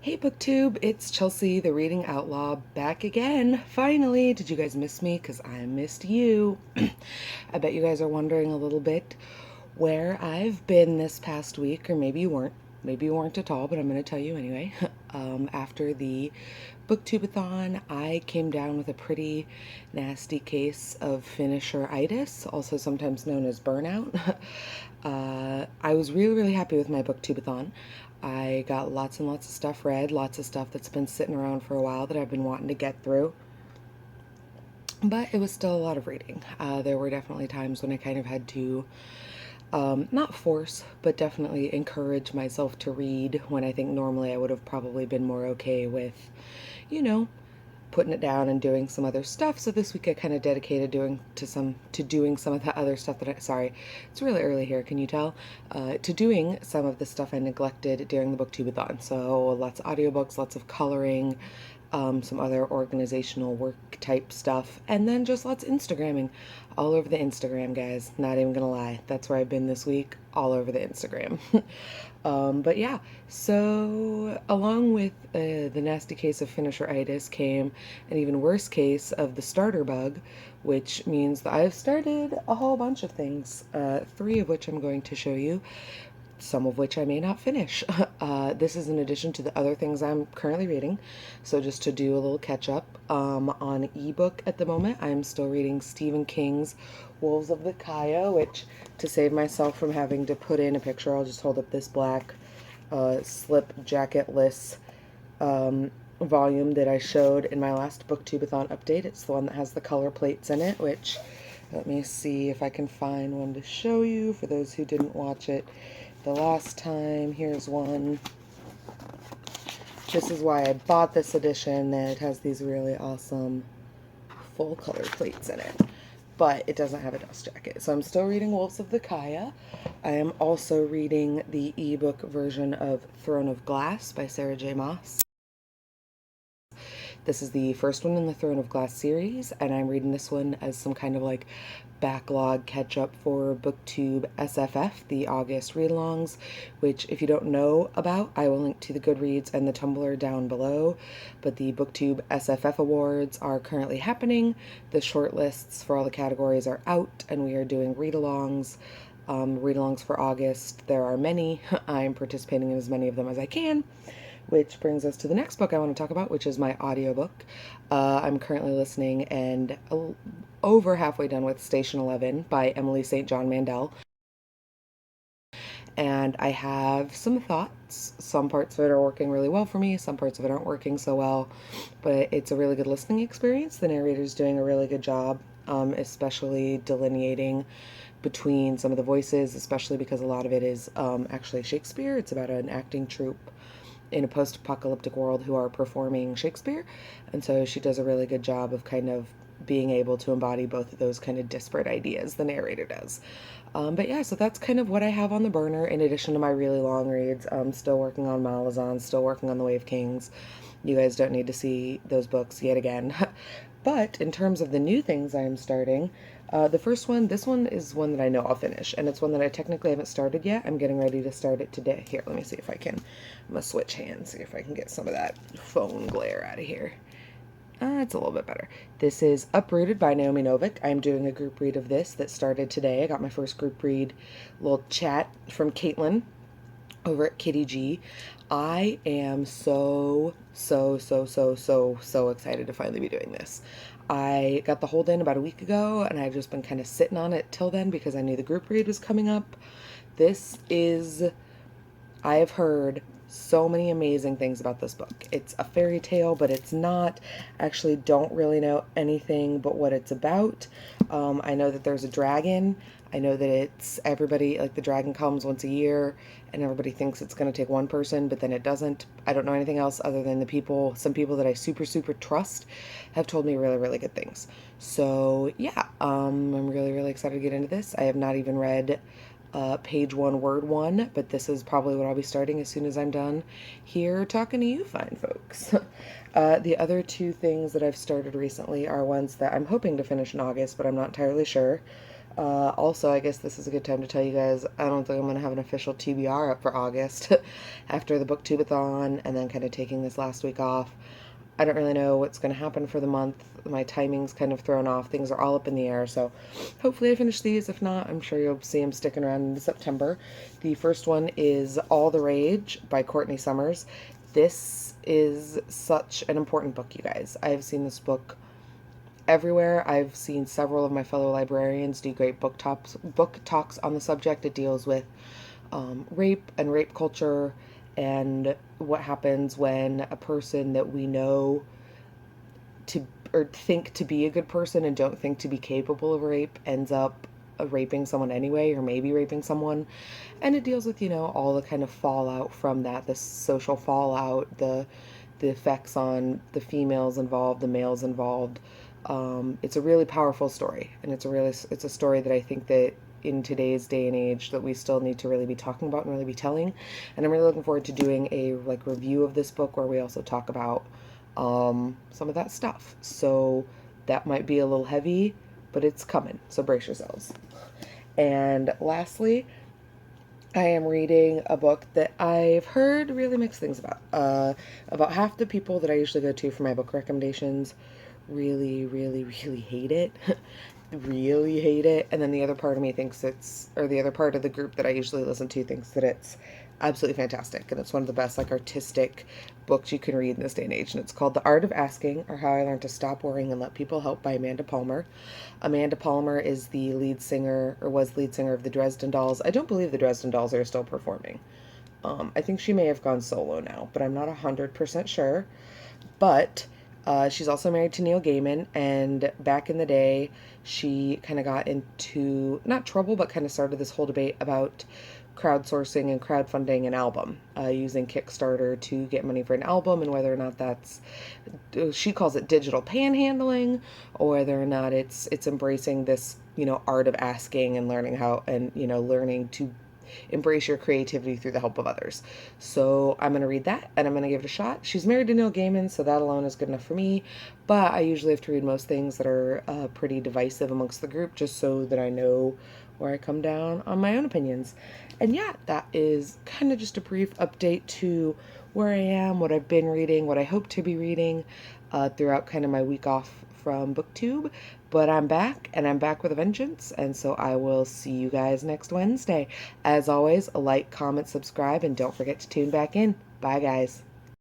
Hey BookTube, it's Chelsea, the Reading Outlaw, back again. Finally, did you guys miss me? Because I missed you. I bet you guys are wondering a little bit where I've been this past week, or maybe you weren't. Maybe you weren't at all, but I'm going to tell you anyway. After the Booktubeathon, I came down with a pretty nasty case of finisheritis, also sometimes known as burnout. I was really, really happy with my Booktubeathon. I got lots and lots of stuff read, lots of stuff that's been sitting around for a while that I've been wanting to get through. But it was still a lot of reading. There were definitely times when I kind of had to not force, but definitely encourage myself to read when I think normally I would have probably been more okay with, you know, putting it down and doing some other stuff. So this week I kind of dedicated doing some of the other stuff that sorry, it's really early here, can you tell? To doing some of the stuff I neglected during the Booktubeathon. So lots of audiobooks, lots of coloring, some other organizational work type stuff, and then just lots of Instagramming. All over the Instagram, guys. Not even gonna lie. That's where I've been this week, all over the Instagram. But yeah, so along with the nasty case of finisheritis came an even worse case of the starter bug, which means that I've started a whole bunch of things, three of which I'm going to show you, some of which I may not finish. This is in addition to the other things I'm currently reading. So just to do a little catch up, on ebook at the moment, I'm still reading Stephen King's Wolves of the Kaya, which, to save myself from having to put in a picture, I'll just hold up this black slip jacketless volume that I showed in my last Booktubeathon update. It's the one that has the color plates in it, which, let me see if I can find one to show you for those who didn't watch it the last time. Here's one. This is why I bought this edition, that it has these really awesome full color plates in it. But it doesn't have a dust jacket. So I'm still reading Wolves of the Kaya. I am also reading the ebook version of Throne of Glass by Sarah J. Maas. This is the first one in the Throne of Glass series, and I'm reading this one as some kind of like backlog catch up for BookTube SFF, the August read-alongs, which if you don't know about, I will link to the Goodreads and the Tumblr down below. But the BookTube SFF awards are currently happening. The shortlists for all the categories are out, and we are doing read-alongs. Read-alongs for August. There are many. I'm participating in as many of them as I can. Which brings us to the next book I want to talk about, which is my audiobook. I'm currently listening and over halfway done with Station 11 by Emily St. John Mandel. And I have some thoughts. Some parts of it are working really well for me, some parts of it aren't working so well, but it's a really good listening experience. The narrator's doing a really good job, especially delineating between some of the voices, especially because a lot of it is actually Shakespeare. It's about an acting troupe in a post-apocalyptic world who are performing Shakespeare, and so she does a really good job of kind of being able to embody both of those kind of disparate ideas, the narrator does. But yeah, so that's kind of what I have on the burner in addition to my really long reads. I'm still working on Malazan, still working on The Wave Kings. You guys don't need to see those books yet again. But in terms of the new things I am starting, the first one, this one is one that I know I'll finish, and it's one that I technically haven't started yet. I'm getting ready to start it today. Here, let me see if I can. I'm gonna switch hands, see if I can get some of that phone glare out of here. It's a little bit better. This is Uprooted by Naomi Novik. I'm doing a group read of this that started today. I got my first group read little chat from Caitlin over at Kitty G. I am so excited to finally be doing this. I got the hold in about a week ago, and I've just been kind of sitting on it till then because I knew the group read was coming up. This is, I have heard so many amazing things about this book. It's a fairy tale, but it's not. Actually, don't really know anything but what it's about. I know that there's a dragon. I know that it's everybody, like the dragon comes once a year, and everybody thinks it's going to take one person, but then it doesn't. I don't know anything else other than some people that I super trust have told me really, really good things. So yeah, I'm really, really excited to get into this. I have not even read page one, word one, but this is probably what I'll be starting as soon as I'm done here talking to you fine folks. The other two things that I've started recently are ones that I'm hoping to finish in August, but I'm not entirely sure. Also, I guess this is a good time to tell you guys, I don't think I'm going to have an official TBR up for August after the Booktubeathon and then kind of taking this last week off. I don't really know what's going to happen for the month. My timing's kind of thrown off. Things are all up in the air. So hopefully I finish these. If not, I'm sure you'll see them sticking around in September. The first one is All the Rage by Courtney Summers. This is such an important book, you guys. I have seen this book everywhere. I've seen several of my fellow librarians do great book talks on the subject. It deals with rape and rape culture and what happens when a person that we know to or think to be a good person and don't think to be capable of rape ends up raping someone anyway, or maybe raping someone. And it deals with, all the kind of fallout from that, the social fallout, the effects on the females involved, the males involved. It's a really powerful story, and it's a story that I think that in today's day and age that we still need to really be talking about and really be telling. And I'm really looking forward to doing a review of this book where we also talk about some of that stuff. So that might be a little heavy, but it's coming. So brace yourselves. And lastly, I am reading a book that I've heard really mixed things about. About half the people that I usually go to for my book recommendations really, really, really hate it. Really hate it. And then the other part of me thinks the other part of the group that I usually listen to thinks that it's absolutely fantastic. And it's one of the best, artistic books you can read in this day and age. And it's called The Art of Asking, or How I Learned to Stop Worrying and Let People Help by Amanda Palmer. Amanda Palmer is the lead singer, or was lead singer of the Dresden Dolls. I don't believe the Dresden Dolls are still performing. I think she may have gone solo now, but I'm not 100% sure. But she's also married to Neil Gaiman, and back in the day, she kind of got into, not trouble, but kind of started this whole debate about crowdsourcing and crowdfunding an album, using Kickstarter to get money for an album, and whether or not that's, she calls it digital panhandling, or whether or not it's embracing this, art of asking and learning how, and, learning to embrace your creativity through the help of others. So I'm going to read that and I'm going to give it a shot. She's married to Neil Gaiman, so that alone is good enough for me. But I usually have to read most things that are pretty divisive amongst the group, just so that I know where I come down on my own opinions. And yeah, that is kind of just a brief update to where I am, what I've been reading, what I hope to be reading throughout kind of my week off from BookTube. But I'm back, and I'm back with a vengeance, and so I will see you guys next Wednesday. As always, like, comment, subscribe, and don't forget to tune back in. Bye, guys.